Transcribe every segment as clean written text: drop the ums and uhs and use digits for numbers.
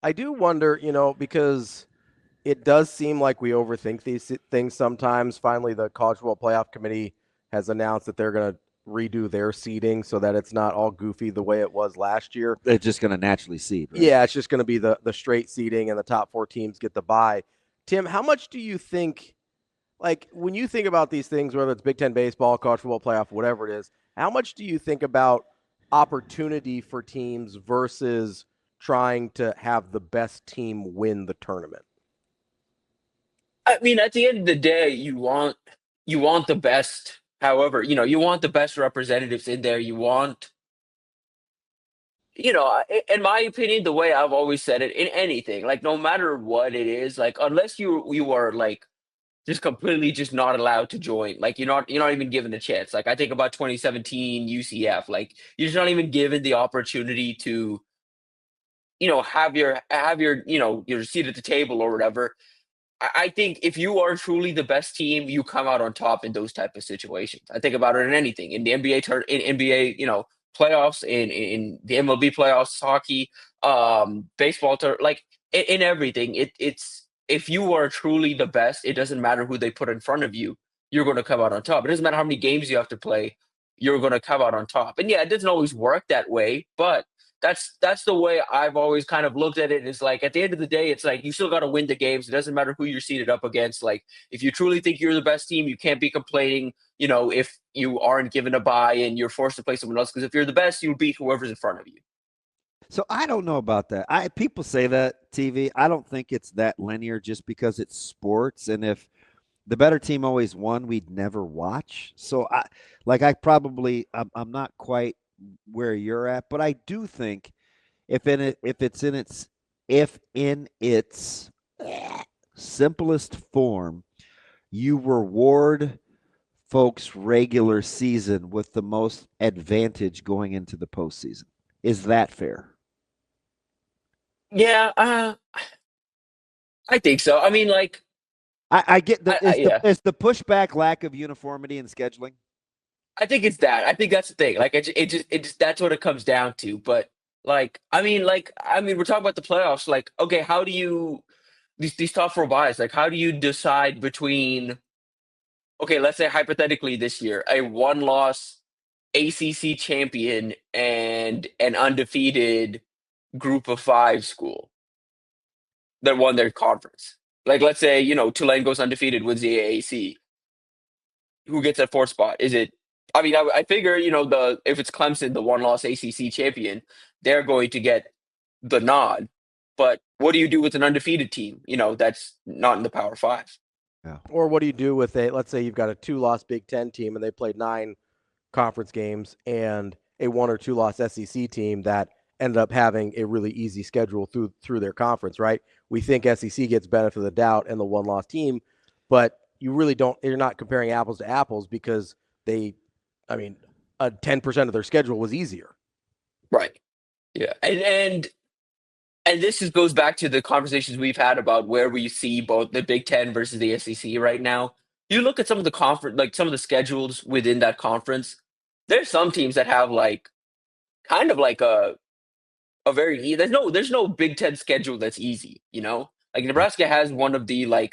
I do wonder, because it does seem like we overthink these things sometimes. Finally, the College Football Playoff Committee has announced that they're going to redo their seeding so that it's not all goofy the way it was last year. They're just going to naturally seed, right? Yeah, it's just going to be the straight seeding and the top four teams get the bye. Tim, how much do you think, like when you think about these things, whether it's Big Ten baseball, college football playoff, whatever it is, how much do you think about opportunity for teams versus trying to have the best team win the tournament? I mean, at the end of the day, you want the best. However, you want the best representatives in there. In my opinion, the way I've always said it in anything, like no matter what it is, like unless you are like just completely just not allowed to join, like you're not even given a chance. Like I think about 2017 UCF, like you're just not even given the opportunity to have your your seat at the table or whatever. I think if you are truly the best team, you come out on top in those type of situations. I think about it in anything in the in NBA, playoffs, in the MLB playoffs, hockey, baseball, like in everything. It's if you are truly the best, it doesn't matter who they put in front of you, you're going to come out on top. It doesn't matter how many games you have to play, you're going to come out on top. And yeah, it doesn't always work that way, but that's the way I've always kind of looked at it. Is like at the end of the day, it's like you still got to win the games. It doesn't matter who you're seated up against. Like if you truly think you're the best team, you can't be complaining. If you aren't given a bye and you're forced to play someone else, because if you're the best, you'll beat whoever's in front of you. So I don't know about that. People say that TV. I don't think it's that linear just because it's sports. And if the better team always won, we'd never watch. So I'm not quite where you're at, but I do think if in its simplest form, you reward folks regular season with the most advantage going into the postseason. Is that fair? Yeah, I think so. I mean, like, I get the yeah, is the pushback lack of uniformity in scheduling. I think it's that. I think that's the thing. Like, it just that's what it comes down to. But like, we're talking about the playoffs. Like, okay, how do you these top four buys? Like, how do you decide between okay, let's say hypothetically this year, a one-loss ACC champion and an undefeated Group of Five school that won their conference. Like, let's say Tulane goes undefeated, wins the AAC. Who gets that fourth spot? Is it? I mean, I figure the if it's Clemson, the one-loss ACC champion, they're going to get the nod. But what do you do with an undefeated team? That's not in the Power Five. Yeah. Or what do you do with let's say you've got a two-loss Big Ten team and they played 9 conference games and a 1 or 2 loss SEC team that ended up having a really easy schedule through their conference, right? We think SEC gets benefit of the doubt and the one-loss team, but you really don't. You're not comparing apples to apples because I mean, 10% of their schedule was easier. Right. Yeah. And goes back to the conversations we've had about where we see both the Big Ten versus the SEC right now. You look at some of the conference, like some of the schedules within that conference. There's some teams that have like kind of like a very there's no Big Ten schedule that's easy. Like Nebraska has one of the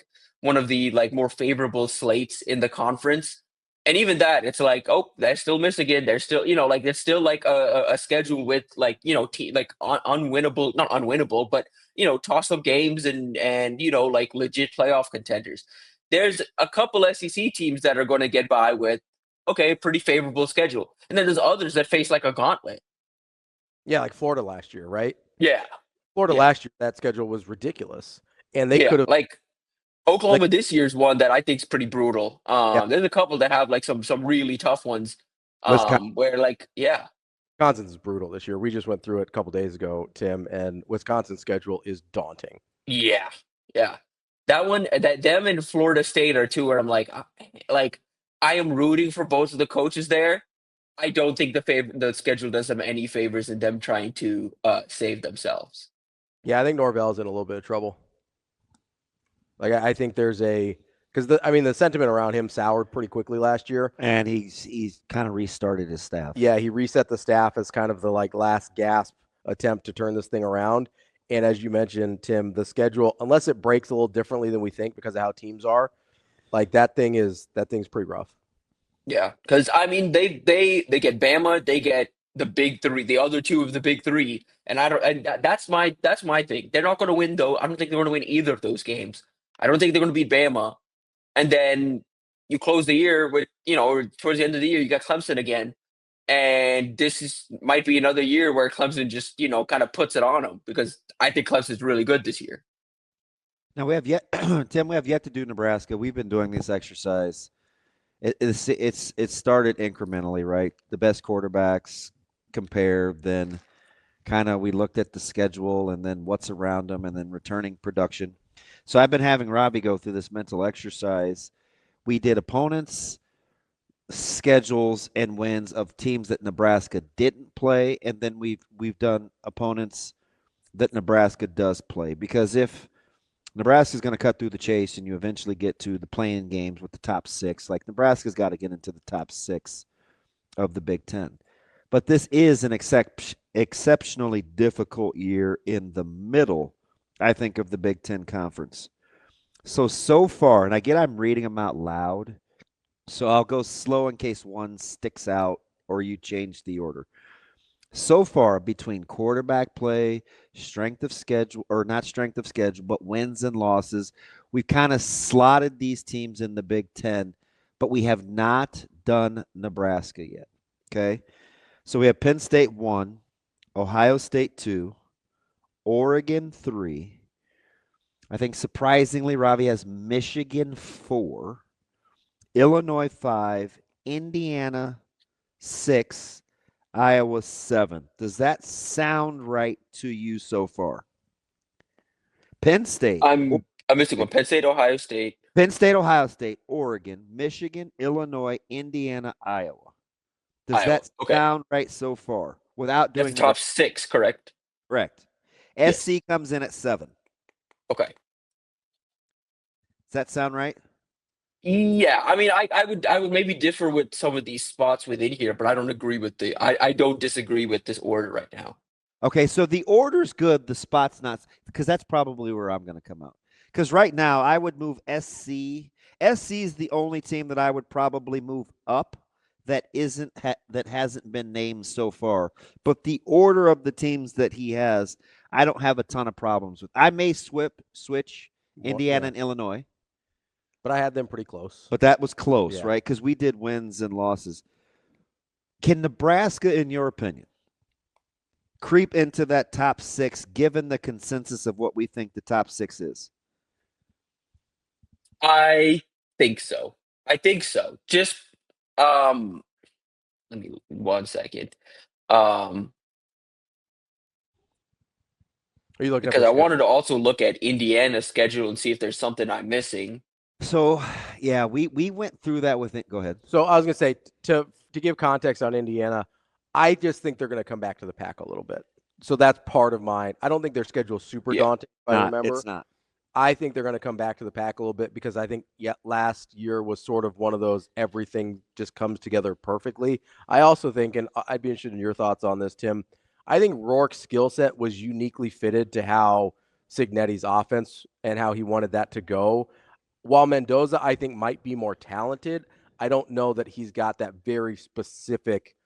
more favorable slates in the conference. And even that, it's like, oh, they're still Michigan. They're still, like it's still like a schedule with like, unwinnable, not unwinnable, but toss up games and like legit playoff contenders. There's a couple SEC teams that are going to get by with okay, pretty favorable schedule, and then there's others that face like a gauntlet. Yeah, like Florida last year, right? Yeah, Florida yeah, last year, that schedule was ridiculous, and they yeah. could have Like like Oklahoma this year's one that I think is pretty brutal. yeah. There's a couple that have like some really tough ones. Wisconsin. Where like yeah, Wisconsin's brutal this year. We just went through it a couple days ago, Tim, and Wisconsin's schedule is daunting. yeah, yeah. That one, that them and Florida State are two where I'm like I am rooting for both of the coaches there. I don't think the schedule does them any favors in them trying to save themselves. Yeah, I think Norvell's in a little bit of trouble. Like I think there's because the sentiment around him soured pretty quickly last year. And he's kind of restarted his staff. Yeah, he reset the staff as kind of the like last gasp attempt to turn this thing around. And as you mentioned, Tim, the schedule, unless it breaks a little differently than we think because of how teams are, like that thing's pretty rough. Yeah, because I mean they get Bama, they get the big three, the other two of the big three, and that's my thing. They're not going to win though. I don't think they're going to win either of those games. I don't think they're going to beat Bama, and then you close the year with or towards the end of the year you got Clemson again, and might be another year where Clemson just kind of puts it on them because I think Clemson's really good this year. Now we have yet, Tim. We have yet to do Nebraska. We've been doing this exercise. It started incrementally, right? The best quarterbacks compare, then kind of we looked at the schedule and then what's around them and then returning production. So I've been having Ravi go through this mental exercise. We did opponents, schedules, and wins of teams that Nebraska didn't play, and then we've done opponents that Nebraska does play. Because if Nebraska's going to cut through the chase and you eventually get to the playing games with the top six, like Nebraska's got to get into the top six of the Big Ten. But this is an exceptionally difficult year in the middle, I think, of the Big Ten Conference. So far, and I'm reading them out loud, so I'll go slow in case one sticks out or you change the order. So far, between quarterback play, strength of schedule, or not strength of schedule, but wins and losses, we've kind of slotted these teams in the Big Ten, but we have not done Nebraska yet. Okay. So we have Penn State 1, Ohio State 2, Oregon 3. I think surprisingly, Ravi has Michigan 4, Illinois 5, Indiana 6, Iowa 7. Does that sound right to you so far? Penn State. I'm missing one. Penn State, Ohio State. Penn State, Ohio State, Oregon, Michigan, Illinois, Indiana, Iowa. Does that sound right so far? Without doing the top 6, correct? Correct. SC comes in at 7. Okay. Does that sound right? Yeah, I mean, I would maybe differ with some of these spots within here, but I don't agree with I don't disagree with this order right now. Okay, so the order's good, the spot's not, because that's probably where I'm going to come out. Because right now, I would move SC. SC is the only team that I would probably move up that hasn't been named so far. But the order of the teams that he has, I don't have a ton of problems with. I may switch Indiana and Illinois. But I had them pretty close. But that was close, right? Because we did wins and losses. Can Nebraska, in your opinion, creep into that top 6 given the consensus of what we think the top 6 is? I think so. Just let me 1 second. Are you looking because I wanted to also look at Indiana's schedule and see if there's something I'm missing. So, yeah, we went through that with it. Go ahead. So I was going to say, to give context on Indiana, I just think they're going to come back to the pack a little bit. So that's part of mine. I don't think their schedule is super daunting, if I remember. It's not. I think they're going to come back to the pack a little bit because I think last year was sort of one of those everything just comes together perfectly. I also think, and I'd be interested in your thoughts on this, Tim, I think Rourke's skill set was uniquely fitted to how Cignetti's offense and how he wanted that to go. While Mendoza, I think, might be more talented, I don't know that he's got that very specific,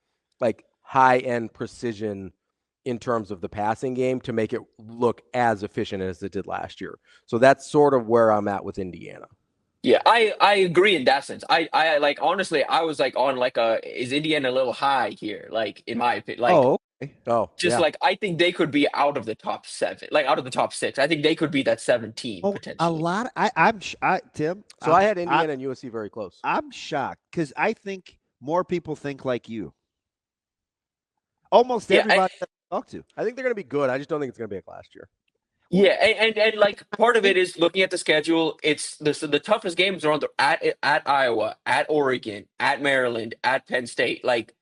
like, high-end precision in terms of the passing game to make it look as efficient as it did last year. So that's sort of where I'm at with Indiana. Yeah, I agree in that sense. I like, honestly, I was like on like is Indiana a little high here? Like, in my opinion, like, like, I think they could be out of the top 7, like out of the top 6. I think they could be that 17 potentially. A lot. Tim. So I had Indiana and USC very close. I'm shocked because I think more people think like you. Almost everybody I talk to. I think they're going to be good. I just don't think it's going to be like last year. Yeah, and like part of it is looking at the schedule. It's the toughest games are on at Iowa, at Oregon, at Maryland, at Penn State. Like,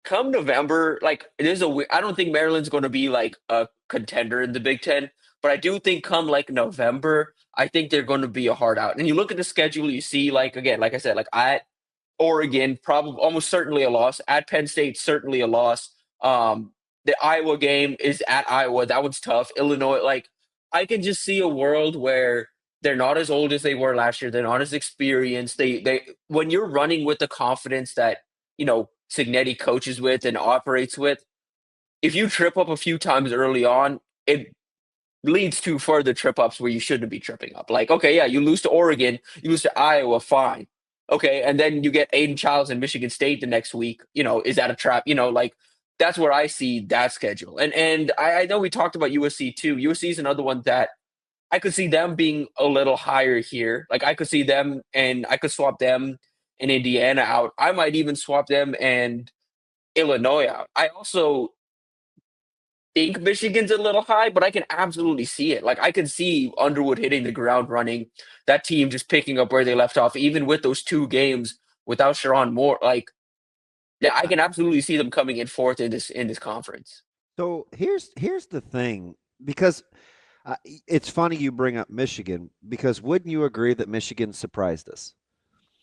come November, like, I don't think Maryland's going to be like a contender in the Big Ten, but I do think come like November, I think they're going to be a hard out. And you look at the schedule, you see, like, again, like I said, like at Oregon, probably almost certainly a loss. At Penn State, certainly a loss. The Iowa game is at Iowa. That one's tough. Illinois, like I can just see a world where they're not as old as they were last year. They're not as experienced. They when you're running with the confidence that Cignetti coaches with and operates with, if you trip up a few times early on, it leads to further trip ups where you shouldn't be tripping up. Like, okay, yeah, you lose to Oregon, you lose to Iowa, fine. Okay, and then you get Aiden Childs in Michigan State the next week. Is that a trap? Like that's where I see that schedule. And I know we talked about USC too. USC is another one that I could see them being a little higher here. Like I could see them and I could swap them and Indiana out. I might even swap them and Illinois out. I also think Michigan's a little high, but I can absolutely see it. Like I can see Underwood hitting the ground running, that team just picking up where they left off, even with those 2 games without Sharon Moore. Like, yeah, I can absolutely see them coming in fourth in this conference. So here's the thing, because it's funny you bring up Michigan, because wouldn't you agree that Michigan surprised us?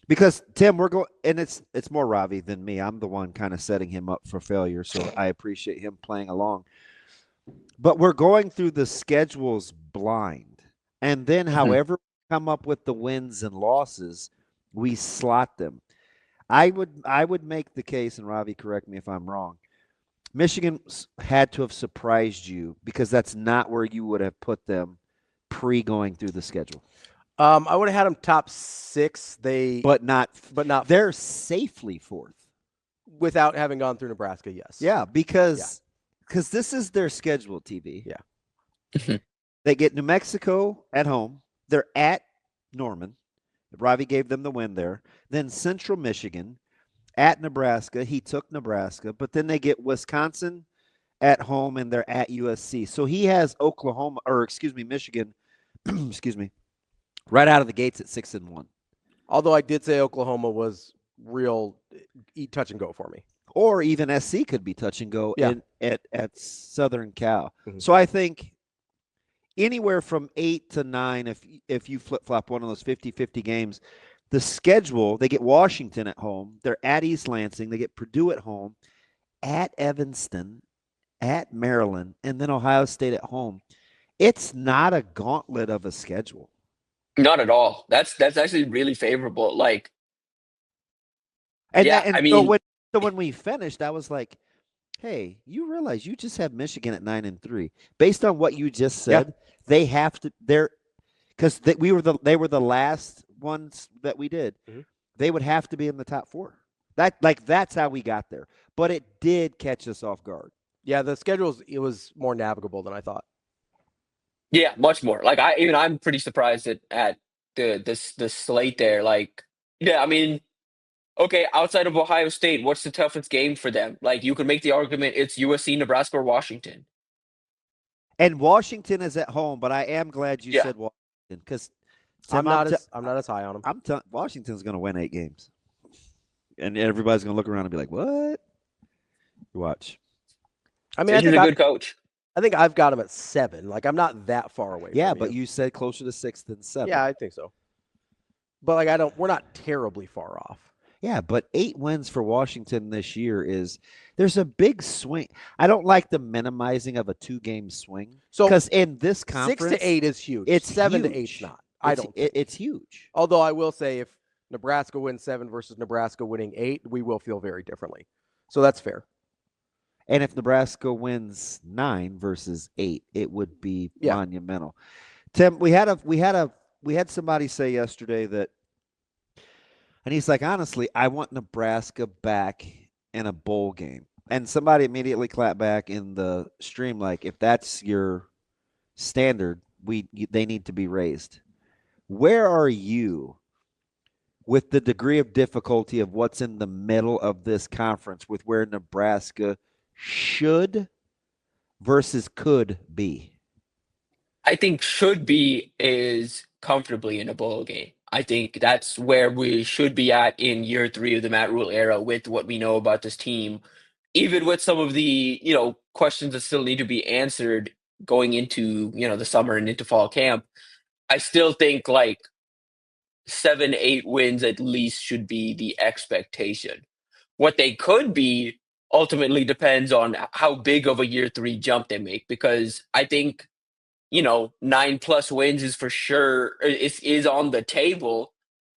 Because Tim, we're going, and it's more Ravi than me. I'm the one kind of setting him up for failure, so I appreciate him playing along. But we're going through the schedules blind, and then however we come up with the wins and losses, we slot them. I would make the case, and Ravi, correct me if I'm wrong, Michigan had to have surprised you, because that's not where you would have put them going through the schedule. I would have had them top 6. But not they're safely fourth without having gone through Nebraska. Yes. Yeah, because this is their schedule, TV. Yeah. They get New Mexico at home. They're at Norman. Ravi gave them the win there. Then Central Michigan at Nebraska. He took Nebraska, but then they get Wisconsin at home, and they're at USC. So he has Michigan, right out of the gates at 6-1. Although I did say Oklahoma was real touch and go for me. Or even SC could be touch and go at Southern Cal. Mm-hmm. So I think anywhere from 8 to 9, if you flip-flop one of those 50-50 games, the schedule, they get Washington at home, they're at East Lansing, they get Purdue at home, at Evanston, at Maryland, and then Ohio State at home. It's not a gauntlet of a schedule. Not at all. That's actually really favorable. Like, So when we finished, I was like, hey, you realize you just have Michigan at 9-3. Based on what you just said, they have to. Because they were the last ones that we did. Mm-hmm. They would have to be in the top 4. That's how we got there. But it did catch us off guard. Yeah, the it was more navigable than I thought. Yeah, much more. Like I'm pretty surprised at the slate there. Like, yeah, I mean, okay, outside of Ohio State, what's the toughest game for them? Like, you could make the argument it's USC, Nebraska, or Washington. And Washington is at home, but I am glad you said Washington, because I'm not as high on them. Washington's going to win 8 games, and everybody's going to look around and be like, "What?" Watch. I mean, he's a good coach. I think I've got him at 7. Like, I'm not that far away. Yeah, but you said closer to 6 than 7. Yeah, I think so. But we're not terribly far off. Yeah, but 8 wins for Washington this year there's a big swing. I don't like the minimizing of a 2-game swing. So, because in this conference, 6 to 8 is huge. It's 7 huge. to 8 is not. It's huge. Although I will say, if Nebraska wins 7 versus Nebraska winning 8, we will feel very differently. So that's fair. And if Nebraska wins 9 versus 8, it would be monumental. Tim, we had somebody say yesterday that, and he's like, honestly, I want Nebraska back in a bowl game. And somebody immediately clapped back in the stream, like, if that's your standard, they need to be raised. Where are you with the degree of difficulty of what's in the middle of this conference with where Nebraska should versus could be? I think should be is comfortably in a bowl game. I think that's where we should be at in year 3 of the Matt Rhule era with what we know about this team, even with some of the, questions that still need to be answered going into, the summer and into fall camp. I still think like 7-8 wins at least should be the expectation. What they could be ultimately depends on how big of a year 3 jump they make, because I think, 9+ wins is for sure is on the table,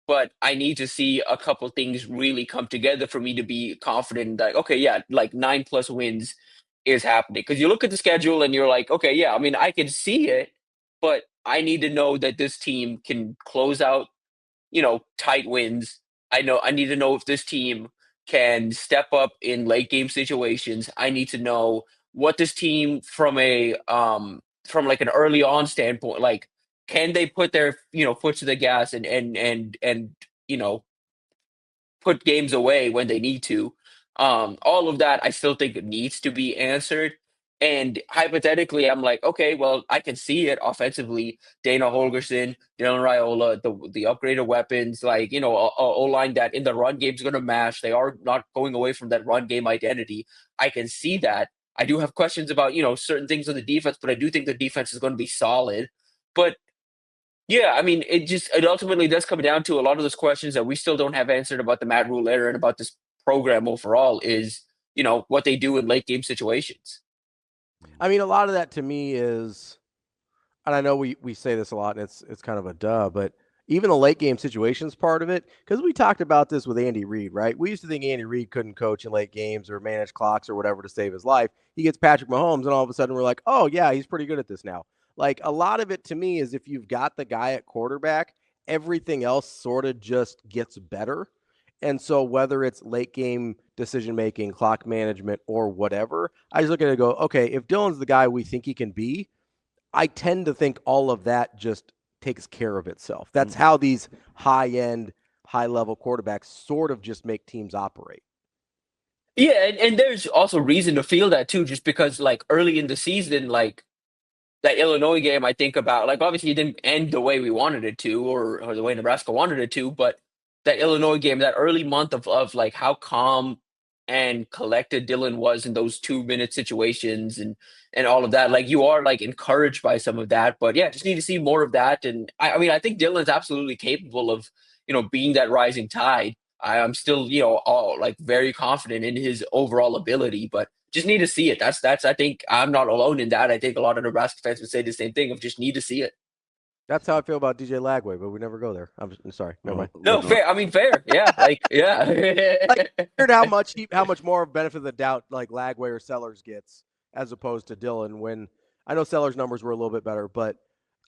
but I need to see a couple things really come together for me to be confident that, okay, yeah, like 9+ wins is happening. Because you look at the schedule and you're like, okay, yeah, I mean, I can see it, but I need to know that this team can close out, tight wins. I need to know if this team can step up in late game situations. I need to know what this team from like an early on standpoint, like, can they put their, foot to the gas and you know put games away when they need to. All of that I still think it needs to be answered. And hypothetically, I'm like, okay, well, I can see it offensively. Dana Holgerson, Dylan Raiola, the upgraded weapons, like, O line that in the run game is going to mash. They are not going away from that run game identity. I can see that. I do have questions about, certain things on the defense, but I do think the defense is going to be solid. But yeah, I mean, it ultimately does come down to a lot of those questions that we still don't have answered about the Matt Rhule era and about this program overall is, what they do in late game situations. I mean, a lot of that to me is, and I know we say this a lot, and it's kind of a duh, but even the late game situations part of it, because we talked about this with Andy Reid, right? We used to think Andy Reid couldn't coach in late games or manage clocks or whatever to save his life. He gets Patrick Mahomes, and all of a sudden we're like, oh yeah, he's pretty good at this now. Like, a lot of it to me is if you've got the guy at quarterback, everything else sort of just gets better. And so whether it's late game decision making, clock management, or whatever, I just look at it and go, okay, if Dylan's the guy we think he can be, I tend to think all of that just takes care of itself. That's how these high-end, high-level quarterbacks sort of just make teams operate. Yeah, and there's also reason to feel that too, just because like early in the season, like that Illinois game, I think about, like, obviously it didn't end the way we wanted it to, or the way Nebraska wanted it to, but that Illinois game, that early month of like how calm and collected Dylan was in those 2 minute situations and all of that. Like, you are like encouraged by some of that, but yeah, just need to see more of that. And I mean, I think Dylan's absolutely capable of, being that rising tide. I'm still, all like very confident in his overall ability, but just need to see it. That's I think I'm not alone in that. I think a lot of Nebraska fans would say the same thing of just need to see it. That's how I feel about DJ Lagway, but we never go there. I'm sorry. Never mind. No, fair. I mean, fair. Yeah, like, yeah. Like, I heard how much more of benefit of the doubt like Lagway or Sellers gets as opposed to Dylan. When I know Sellers' numbers were a little bit better, but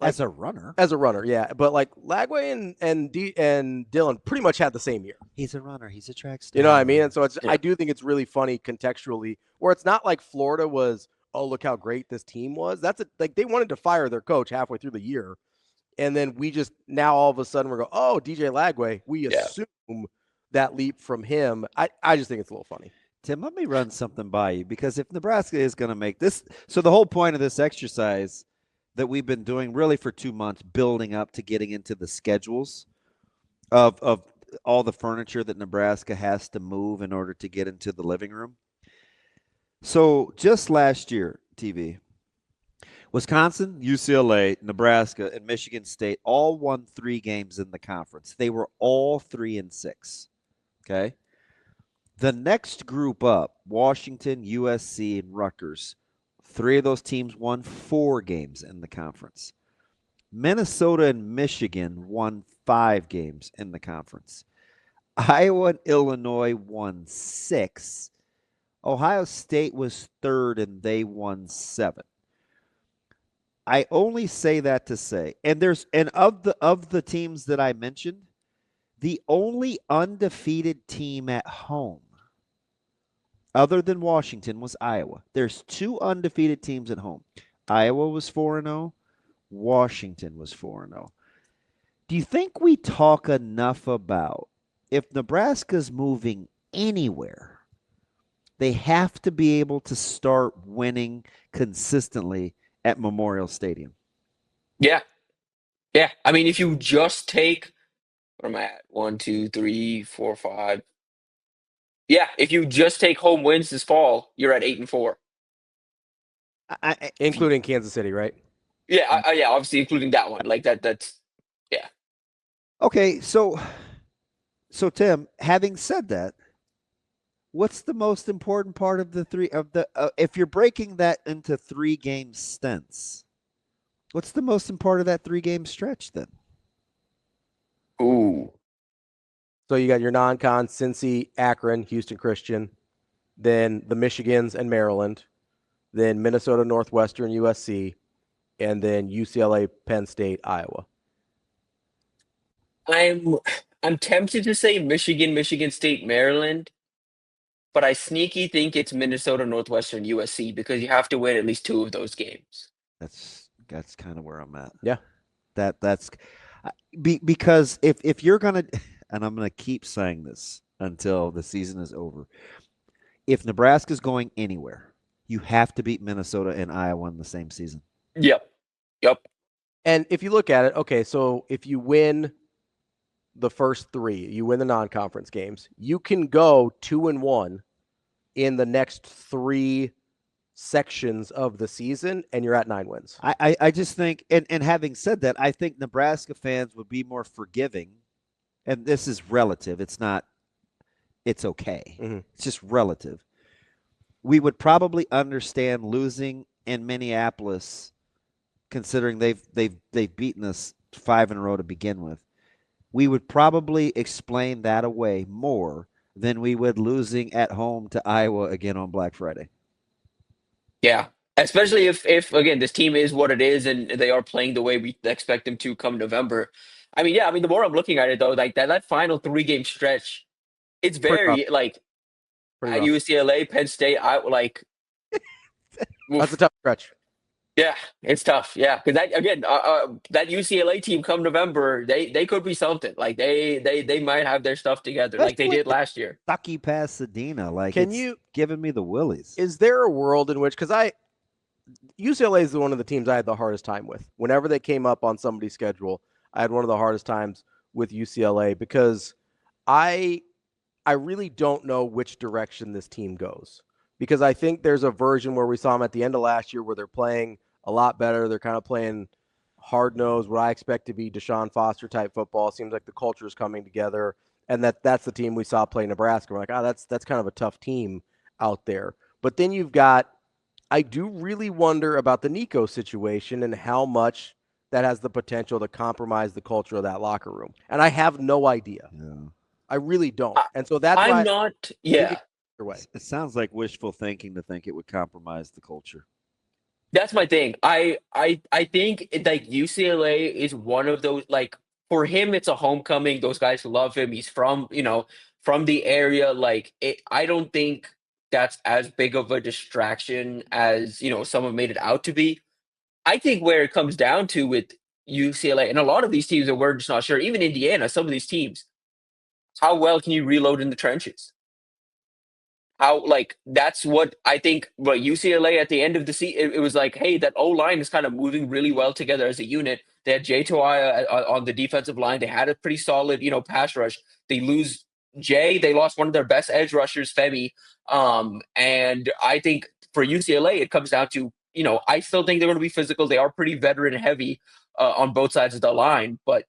like, as a runner, yeah. But like Lagway and Dylan pretty much had the same year. he's a runner. He's a track star. You know what I mean? And so Yeah. I do think it's really funny contextually, where it's not like Florida was, oh, look how great this team was. Like they wanted to fire their coach halfway through the year. And then we just now all of a sudden we're going, oh, DJ Lagway. We assume that leap from him. I just think it's a little funny. Tim, let me run something by you, because if Nebraska is going to make this, so the whole point of this exercise that we've been doing really for 2 months, building up to getting into the schedules of all the furniture that Nebraska has to move in order to get into the living room. So just last year, TV, Wisconsin, UCLA, Nebraska, and Michigan State all won 3 games in the conference. They were all 3-6. Okay. The next group up, Washington, USC, and Rutgers, 3 of those teams won 4 games in the conference. Minnesota and Michigan won 5 games in the conference. Iowa and Illinois won 6. Ohio State was 3rd, and they won 7. I only say that to say, and of the teams that I mentioned, the only undefeated team at home other than Washington was Iowa. There's 2 undefeated teams at home. Iowa was 4-0. Washington was 4-0. Do you think we talk enough about, if Nebraska's moving anywhere, they have to be able to start winning consistently at Memorial Stadium? Yeah. Yeah. I mean, if you just take, what am I at? 1, 2, 3, 4, 5. Yeah, if you just take home wins this fall, you're at 8-4. Including Kansas City, right? Yeah, yeah, obviously including that one. Like that's yeah. Okay, so Tim, having said that, What's the most important part of the three of the if you're breaking that into 3-game stints? What's the most important part of that 3-game stretch then? Ooh. So you got your non-con, Cincy, Akron, Houston Christian, then the Michigans and Maryland, then Minnesota Northwestern, USC, and then UCLA, Penn State, Iowa. I'm tempted to say Michigan, Michigan State, Maryland, but I sneaky think it's Minnesota Northwestern, USC because you have to win at least 2 of those games. That's kind of where I'm at. Yeah. That's because if you're gonna, and I'm gonna keep saying this until the season is over. If Nebraska's going anywhere, you have to beat Minnesota and Iowa in the same season. Yep. And if you look at it, okay, so if you win the first 3, you win the non-conference games, you can go 2-1 in the next 3 sections of the season, and you're at 9 wins. I just think, and having said that, I think Nebraska fans would be more forgiving, and this is relative. It's not, it's okay. Mm-hmm. It's just relative. We would probably understand losing in Minneapolis, considering they've beaten us 5 in a row to begin with. We would probably explain that away more than we would losing at home to Iowa again on Black Friday. Yeah. Especially if again this team is what it is and they are playing the way we expect them to come November. I mean, yeah, I mean the more I'm looking at it though, like that final 3-game stretch, it's Pretty rough. very like Pretty at rough. UCLA, Penn State, I like That's a tough stretch. yeah, it's tough. Yeah, because that again, that UCLA team come November, they could be something. Like they might have their stuff together, like they Especially did last year. Stucky Pasadena, like Can it's you giving me the willies. Is there a world in which, because UCLA is one of the teams I had the hardest time with. Whenever they came up on somebody's schedule, I had one of the hardest times with UCLA because I really don't know which direction this team goes. Because I think there's a version where we saw them at the end of last year where they're playing a lot better. They're kind of playing hard-nosed, what I expect to be Deshaun Foster type football. It seems like the culture is coming together, and that's the team we saw play Nebraska. We're like, that's kind of a tough team out there. But then you've got, I do really wonder about the Nico situation and how much that has the potential to compromise the culture of that locker room. And I have no idea. Yeah. I really don't. I- And so that's I'm why not. I think Yeah, it's either way. It sounds like wishful thinking to think it would compromise the culture. that's my thing. I think like UCLA is one of those like for him it's a homecoming. Those guys love him. He's from from the area. Like I don't think that's as big of a distraction as some have made it out to be. I think where it comes down to with UCLA and a lot of these teams that we're just not sure. Even Indiana, some of these teams, how well can you reload in the trenches? How like that's what I think. But UCLA at the end of the season, it was like, hey, that O line is kind of moving really well together as a unit. They had Jay Toia on the defensive line. They had a pretty solid, pass rush. They lose Jay. They lost one of their best edge rushers, Femi. And I think for UCLA, it comes down to, I still think they're going to be physical. They are pretty veteran heavy on both sides of the line, but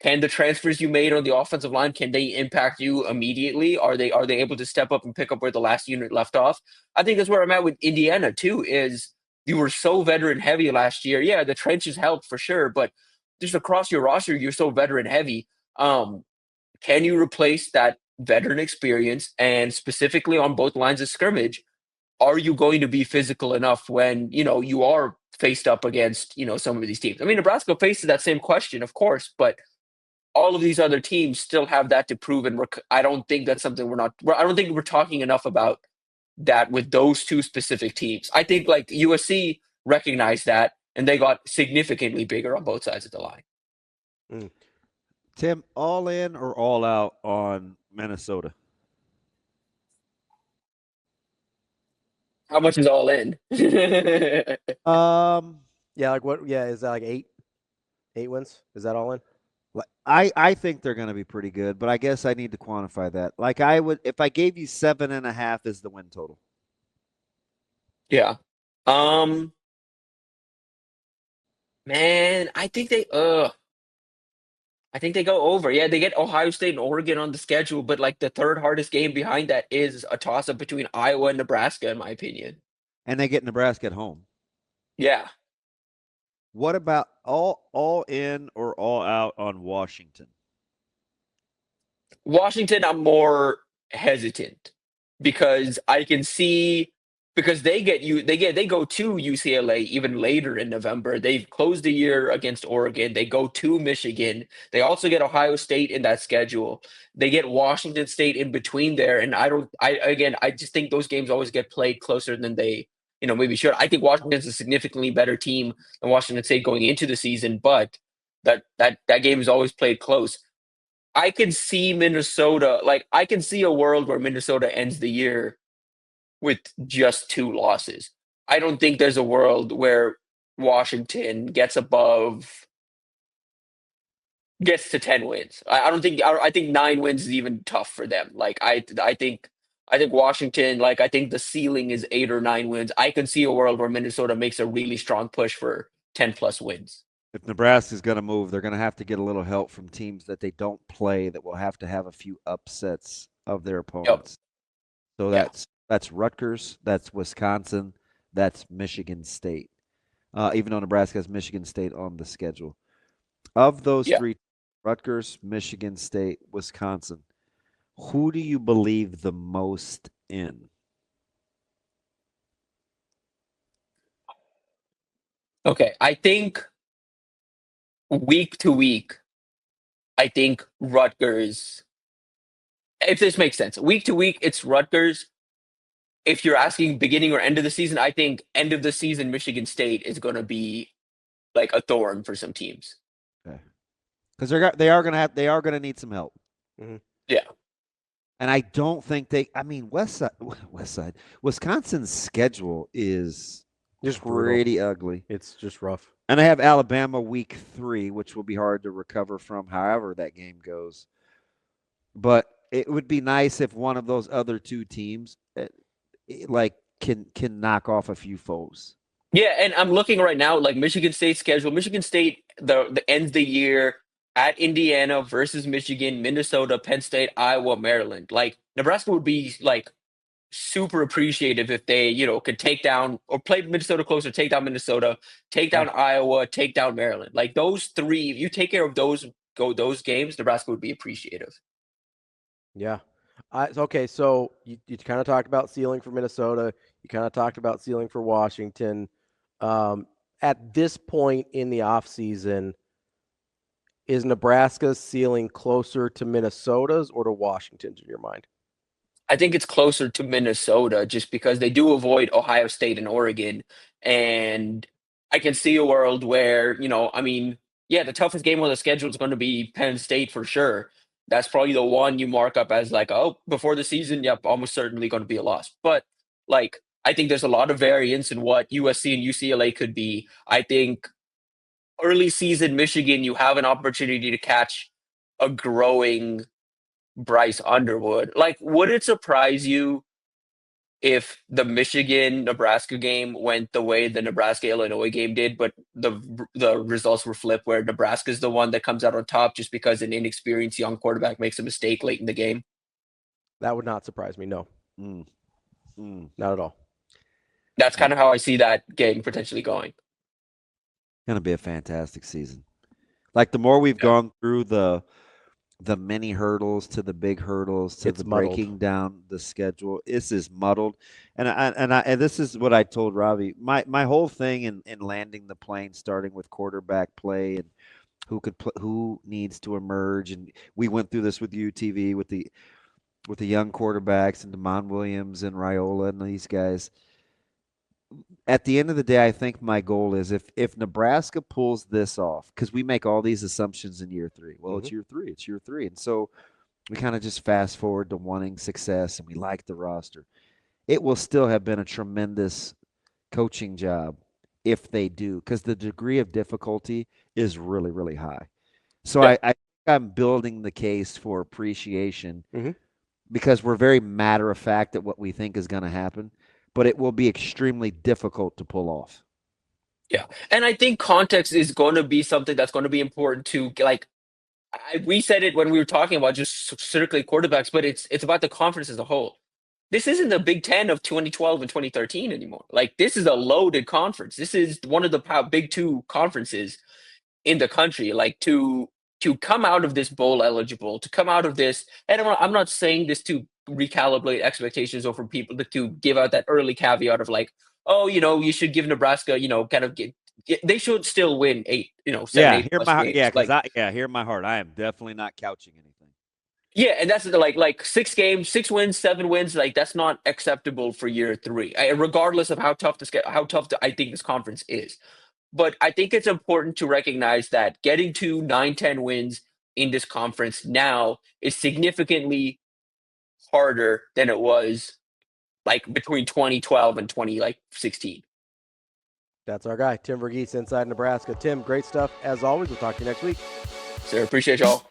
can the transfers you made on the offensive line can they impact you immediately? Are they able to step up and pick up where the last unit left off? I think that's where I'm at with Indiana too. Is you were so veteran heavy last year. Yeah, the trenches helped for sure, but just across your roster, you're so veteran heavy. Can you replace that veteran experience? And specifically on both lines of scrimmage, are you going to be physical enough when you are faced up against some of these teams? I mean, Nebraska faces that same question, of course, but all of these other teams still have that to prove, and I don't think that's something I don't think we're talking enough about that with those two specific teams. I think like USC recognized that, and they got significantly bigger on both sides of the line. Mm. Tim, all in or all out on Minnesota? How much is all in? Yeah, like what? Yeah, is that like 8 wins? Is that all in? I think they're going to be pretty good, but I guess I need to quantify that. Like I would, if I gave you 7.5 is the win total. Yeah. Man, I think I think they go over. Yeah, they get Ohio State and Oregon on the schedule, but like the third hardest game behind that is a toss-up between Iowa and Nebraska, in my opinion. And they get Nebraska at home. Yeah. What about all in or all out on Washington? Washington, I'm more hesitant because I can see because they go to UCLA even later in November. They've closed the year against Oregon. They go to Michigan. They also get Ohio State in that schedule. They get Washington State in between there. And I just think those games always get played closer than they, maybe should. I think Washington's a significantly better team than Washington State going into the season, but that game is always played close. I can see Minnesota, like I can see a world where Minnesota ends the year with just 2 losses. I don't think there's a world where Washington gets to 10 wins. I don't think I think 9 wins is even tough for them. Like I think Washington, like I think the ceiling is 8 or 9 wins. I can see a world where Minnesota makes a really strong push for 10 plus wins. If Nebraska's going to move, they're going to have to get a little help from teams that they don't play that will have to have a few upsets of their Yep. opponents. So Yeah. that's Rutgers, that's Wisconsin, that's Michigan State. Even though Nebraska has Michigan State on the schedule. Of those Yeah. three, Rutgers, Michigan State, Wisconsin, who do you believe the most in? Okay. I think week to week, I think Rutgers, if this makes sense, week to week, it's Rutgers. If you're asking beginning or end of the season, I think end of the season, Michigan State is going to be like a thorn for some teams. Okay. Because they are going to need some help. Mm-hmm. Yeah. And I don't think West Side, Wisconsin's schedule is Just pretty ugly. It's just rough. And they have Alabama week 3, which will be hard to recover from however that game goes. But it would be nice if one of those other two teams can knock off a few foes. Yeah, and I'm looking right now, like Michigan State schedule. Michigan State, the ends the year at Indiana versus Michigan, Minnesota, Penn State, Iowa, Maryland. Like Nebraska would be like super appreciative if they, could take down or play Minnesota closer, take down Minnesota, take down Iowa, take down Maryland. Like those three, if you take care of those games, Nebraska would be appreciative. Yeah. Okay, so you kind of talked about ceiling for Minnesota. You kind of talked about ceiling for Washington. At this point in the offseason, is Nebraska's ceiling closer to Minnesota's or to Washington's in your mind? I think it's closer to Minnesota just because they do avoid Ohio State and Oregon. And I can see a world where, the toughest game on the schedule is going to be Penn State for sure. That's probably the one you mark up as like, oh, before the season, yep, almost certainly going to be a loss. But like, I think there's a lot of variance in what USC and UCLA could be. I think early season Michigan, you have an opportunity to catch a growing Bryce Underwood. Like, would it surprise you if the Michigan-Nebraska game went the way the Nebraska-Illinois game did, but the results were flipped where Nebraska's the one that comes out on top just because an inexperienced young quarterback makes a mistake late in the game? That would not surprise me, no. Not at all. That's kind of how I see that game potentially going. Going to be a fantastic season. Like the more we've gone through the mini hurdles to the big hurdles to It's the breaking down the schedule, this is muddled. And this is what I told Ravi. My whole thing in landing the plane, starting with quarterback play and who needs to emerge, and we went through this with UTV with the young quarterbacks and Damon Williams and Raiola and these guys. At the end of the day, I think my goal is if Nebraska pulls this off, because we make all these assumptions in year 3. Well, it's year 3. And so we kind of just fast forward to wanting success and we like the roster. It will still have been a tremendous coaching job if they do, because the degree of difficulty is really, really high. So I think I'm building the case for appreciation because we're very matter of fact at what we think is going to happen. But it will be extremely difficult to pull off. Yeah. And I think context is going to be something that's going to be important to like we said it when we were talking about just strictly quarterbacks, but it's about the conference as a whole. This isn't the Big Ten of 2012 and 2013 anymore. Like, this is a loaded conference. This is one of the big two conferences in the country. Like, to come out of this bowl eligible, to come out of this, and I'm not saying this to recalibrate expectations or for people to give out that early caveat of like, oh, you should give Nebraska, kind of they should still win 7, 8 plus games. Hear my heart. I am definitely not couching anything. Yeah, and that's like 6 games, 6 wins, 7 wins. Like, that's not acceptable for year 3, regardless of how tough I think this conference is. But I think it's important to recognize that getting to 9, 10 wins in this conference now is significantly harder than it was like between 2012 and 2016. That's our guy, Tim Verghese, Inside Nebraska. Tim, great stuff as always. We'll talk to you next week. Sir, appreciate y'all.